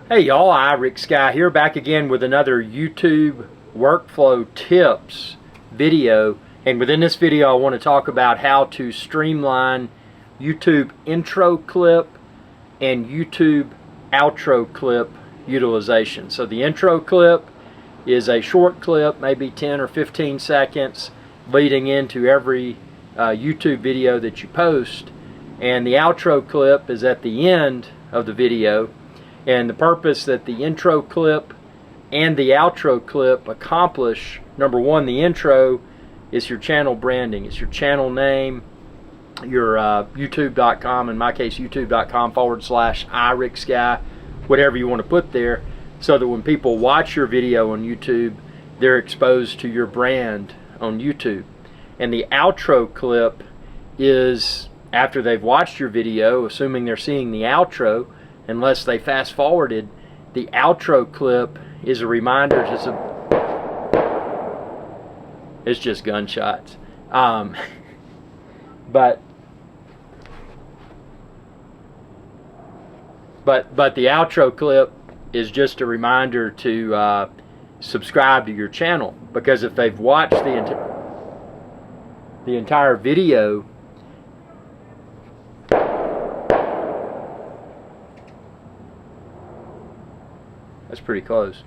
Hey y'all, Rick Sky here, back again with another YouTube workflow tips video. And within this video I want to talk about how to streamline YouTube intro clip and YouTube outro clip utilization. So the intro clip is a short clip, maybe 10 or 15 seconds, leading into every YouTube video that you post. And the outro clip is at the end of the video. And the purpose that the intro clip and the outro clip accomplish, number one, the intro is your channel branding. It's your channel name, your youtube.com, in my case youtube.com/iRickSky, whatever you want to put there, so that when people watch your video on YouTube, they're exposed to your brand on YouTube. And the outro clip is after they've watched your video, assuming they're seeing the outro, unless they fast forwarded. The outro clip is a reminder to it's just gunshots. But the outro clip is just a reminder to subscribe to your channel, because if they've watched the entire video, that's pretty close.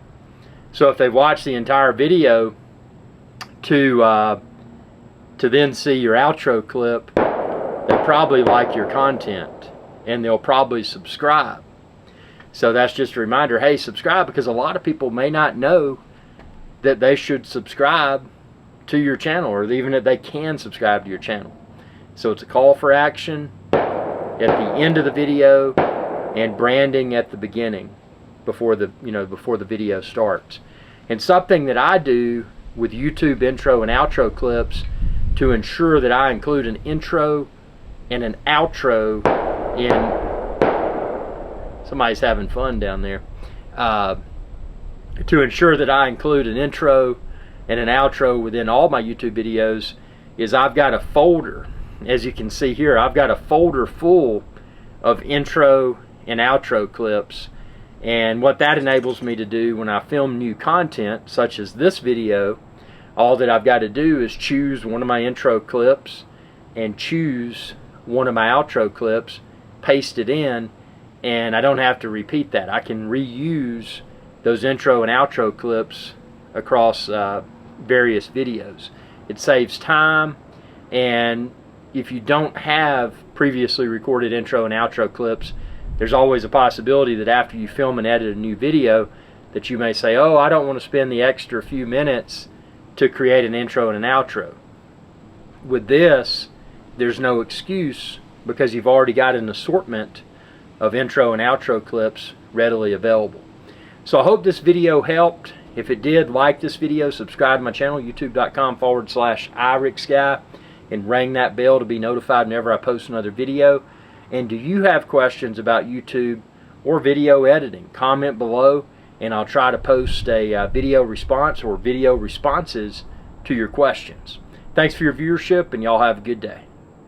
So if they've watched the entire video to then see your outro clip, they probably like your content and they'll probably subscribe. So that's just a reminder, hey, subscribe, because a lot of people may not know that they should subscribe to your channel, or even that they can subscribe to your channel. So it's a call for action at the end of the video and branding at the beginning, before the video starts. And something that I do with YouTube intro and outro clips to ensure that I include an intro and an outro in, somebody's having fun down there, to ensure that I include an intro and an outro within all my YouTube videos, is I've got a folder. As you can see here, I've got a folder full of intro and outro clips. And what that enables me to do when I film new content, such as this video, all that I've got to do is choose one of my intro clips and choose one of my outro clips, paste it in, and I don't have to repeat that. I can reuse those intro and outro clips across various videos. It saves time, and if you don't have previously recorded intro and outro clips, there's always a possibility that after you film and edit a new video that you may say, oh, I don't want to spend the extra few minutes to create an intro and an outro. With this, there's no excuse, because you've already got an assortment of intro and outro clips readily available. So I hope this video helped. If it did, like this video, subscribe to my channel, youtube.com/iRickSky, and ring that bell to be notified whenever I post another video. And do you have questions about YouTube or video editing? Comment below, and I'll try to post a video response or video responses to your questions. Thanks for your viewership, and y'all have a good day.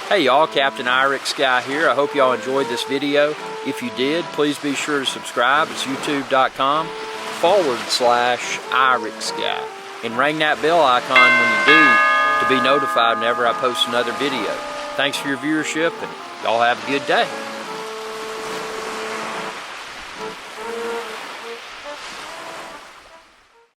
Hey y'all, Captain Rick Sky here. I hope y'all enjoyed this video. If you did, please be sure to subscribe. It's youtube.com/iRickSky. And ring that bell icon when you do, to be notified whenever I post another video. Thanks for your viewership, and y'all have a good day.